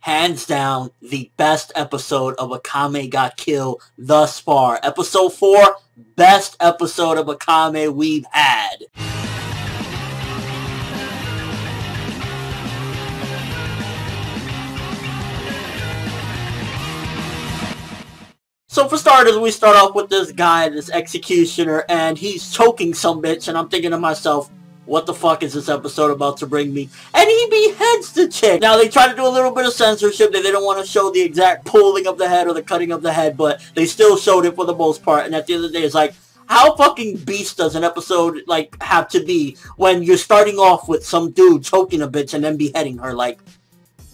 hands down, the best episode of Akame ga Kill thus far. Episode 4, best episode of Akame we've had. So for starters, we start off with this guy, this executioner, and he's choking some bitch, and I'm thinking to myself, what the fuck is this episode about to bring me? And he beheads the chick. Now, they try to do a little bit of censorship. They didn't want to show the exact pulling of the head or the cutting of the head, but they still showed it for the most part. And at the end of the day, it's like, how fucking beast does an episode, like, have to be when you're starting off with some dude choking a bitch and then beheading her? Like,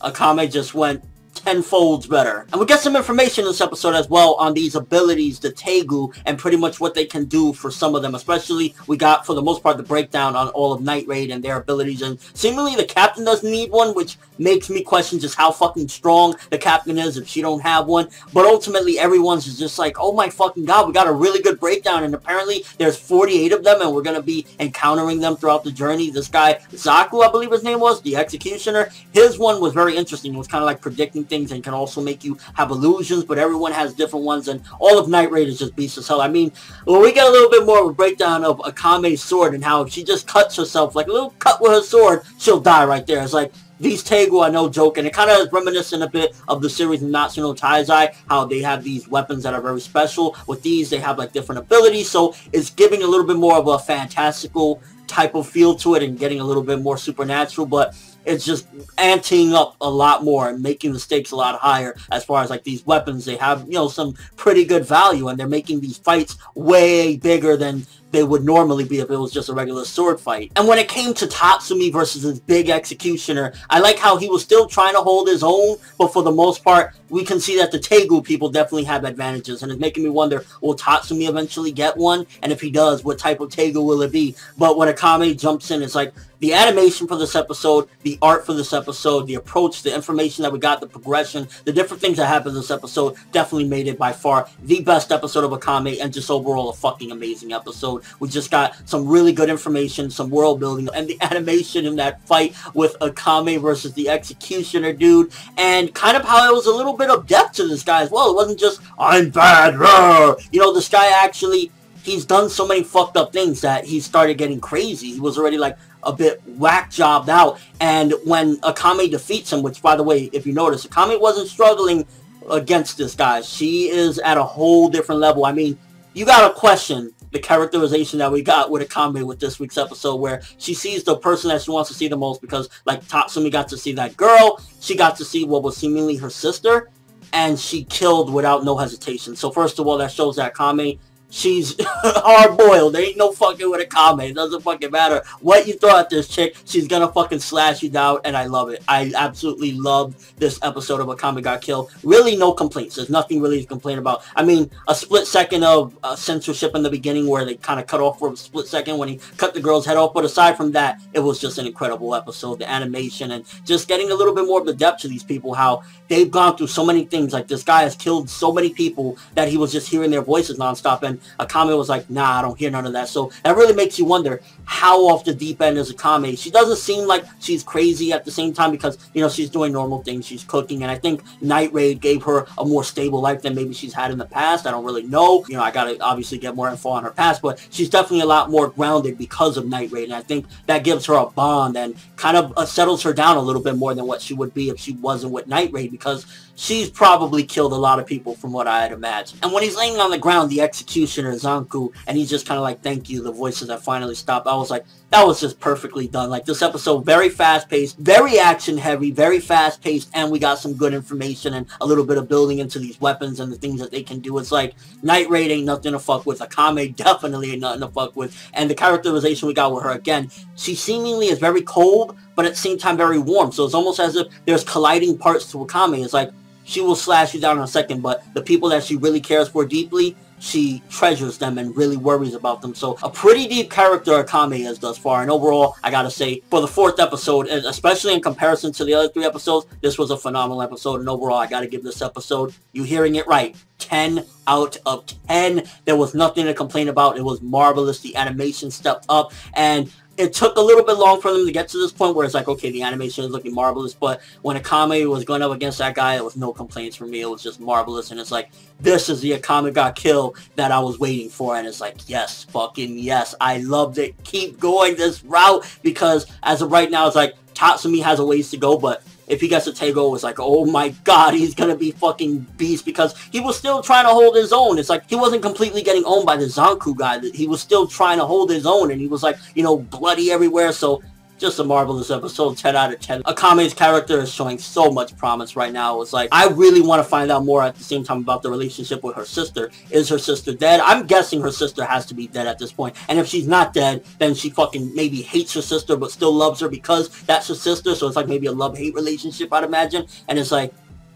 Akame just went tenfold better. And we get some information in this episode as well on these abilities, the Teigu, and pretty much what they can do for some of them. Especially, we got, for the most part, the breakdown on all of Night Raid and their abilities. And seemingly, the captain doesn't need one, which makes me question just how fucking strong the captain is if she don't have one. But ultimately, everyone's just like, oh my fucking god, we got a really good breakdown. And apparently, there's 48 of them, and we're going to be encountering them throughout the journey. This guy, Zanku, I believe his name was, the executioner, his one was very interesting. It was kind of like predicting things and can also make you have illusions, but everyone has different ones, and all of Night Raid is just beast as hell. I mean, when we get a little bit more of a breakdown of Akame's sword and how if she just cuts herself, like a little cut with her sword, she'll die right there. It's like, these Teigu are no joke, and it kind of is reminiscent a bit of the series Natsu no Taizai, how they have these weapons that are very special. With these, they have like different abilities, so it's giving a little bit more of a fantastical type of feel to it and getting a little bit more supernatural, but it's just anteing up a lot more and making the stakes a lot higher as far as like these weapons. They have, you know, some pretty good value, and they're making these fights way bigger than they would normally be if it was just a regular sword fight. And when it came to Tatsumi versus his big executioner, I like how he was still trying to hold his own, but for the most part, we can see that the Teigu people definitely have advantages, and it's making me wonder, will Tatsumi eventually get one? And if he does, what type of Teigu will it be? But when Akame jumps in, it's like, the animation for this episode, the art for this episode, the approach, the information that we got, the progression, the different things that happened in this episode definitely made it by far the best episode of Akame, and just overall a fucking amazing episode. We just got some really good information, some world building, and the animation in that fight with Akame versus the executioner dude, and kind of how it was a little bit of depth to this guy as well. It wasn't just, I'm bad, rah. You know, this guy actually, he's done so many fucked up things that he started getting crazy. He was already like a bit whack jobbed out, and when Akame defeats him, which by the way, if you notice, Akame wasn't struggling against this guy. She is at a whole different level. I mean, you gotta question the characterization that we got with Akame with this week's episode, where she sees the person that she wants to see the most, because like Tatsumi got to see that girl, she got to see what was seemingly her sister, and she killed without no hesitation. So first of all, that shows that Akame, she's hard-boiled. There ain't no fucking with Akame. It doesn't fucking matter what you throw at this chick. She's gonna fucking slash you down, and I love it. I absolutely love this episode of Akame ga Kill. Really no complaints. There's nothing really to complain about. I mean, a split second of censorship in the beginning where they kind of cut off for a split second when he cut the girl's head off, but aside from that, it was just an incredible episode. The animation and just getting a little bit more of the depth to these people, how they've gone through so many things. Like, this guy has killed so many people that he was just hearing their voices nonstop, and Akame was like, nah, I don't hear none of that. So that really makes you wonder, how off the deep end is Akame? She doesn't seem like she's crazy at the same time, because, you know, she's doing normal things. She's cooking, and I think Night Raid gave her a more stable life than maybe she's had in the past. I don't really know. You know, I gotta obviously get more info on her past, but she's definitely a lot more grounded because of Night Raid, and I think that gives her a bond and kind of settles her down a little bit more than what she would be if she wasn't with Night Raid, because she's probably killed a lot of people from what I had imagined. And when he's laying on the ground, the executioner, Zanku, and he's just kind of like, thank you, the voices that finally stopped, I was like, that was just perfectly done. Like, this episode, very fast-paced, very action-heavy, very fast-paced, and we got some good information and a little bit of building into these weapons and the things that they can do. It's like, Night Raid ain't nothing to fuck with. Akame definitely ain't nothing to fuck with. And the characterization we got with her, again, she seemingly is very cold, but at the same time very warm. So it's almost as if there's colliding parts to Akame. It's like, she will slash you down in a second, but the people that she really cares for deeply, she treasures them and really worries about them. So a pretty deep character Akame is thus far. And overall, I gotta say, for the 4th episode, and especially in comparison to the other 3 episodes, this was a phenomenal episode. And overall, I gotta give this episode, you hearing it right, 10 out of 10. There was nothing to complain about. It was marvelous. The animation stepped up, and it took a little bit long for them to get to this point where it's like, okay, the animation is looking marvelous, but when Akame was going up against that guy, it was no complaints from me. It was just marvelous, and it's like, this is the Akame ga kill that I was waiting for, and it's like, yes, fucking yes, I loved it. Keep going this route, because as of right now, it's like, Tatsumi has a ways to go, but if he gets a Teigu, it's like, oh my god, he's gonna be fucking beast, because he was still trying to hold his own. It's like, he wasn't completely getting owned by the Zanku guy. He was still trying to hold his own, and he was like, you know, bloody everywhere, so just a marvelous episode, 10 out of 10. Akame's character is showing so much promise right now. It's like, I really want to find out more at the same time about the relationship with her sister. Is her sister dead? I'm guessing her sister has to be dead at this point. And if she's not dead, then she fucking maybe hates her sister but still loves her because that's her sister. So it's like maybe a love-hate relationship, I'd imagine. And it's like,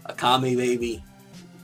Akame, baby.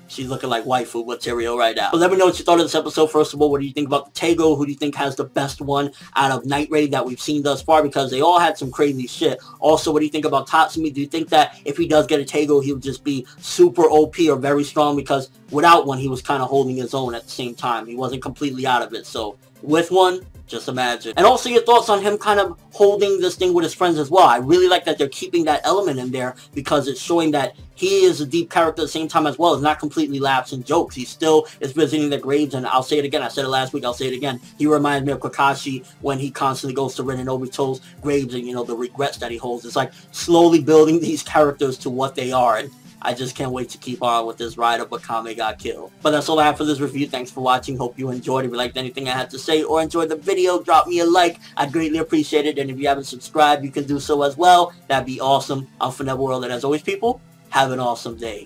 She's looking like waifu material right now. But let me know what you thought of this episode. First of all, what do you think about the Teigu? Who do you think has the best one out of Night Raid that we've seen thus far? Because they all had some crazy shit. Also, what do you think about Tatsumi? Do you think that if he does get a Teigu, he would just be super OP or very strong? Because without one, he was kind of holding his own at the same time. He wasn't completely out of it. So with one, just imagine. And also your thoughts on him kind of holding this thing with his friends as well. I really like that they're keeping that element in there because it's showing that he is a deep character at the same time as well. It's not completely lapsed in jokes. He still is visiting the graves, and I'll say it again. I said it last week. I'll say it again. He reminds me of Kakashi when he constantly goes to Rin and Obito's graves and, you know, the regrets that he holds. It's like slowly building these characters to what they are. And I just can't wait to keep on with this ride of Akame ga kill. But that's all I have for this review. Thanks for watching. Hope you enjoyed. If you liked anything I had to say or enjoyed the video, drop me a like. I'd greatly appreciate it. And if you haven't subscribed, you can do so as well. That'd be awesome. I'm ForneverWorld, and as always, people, have an awesome day.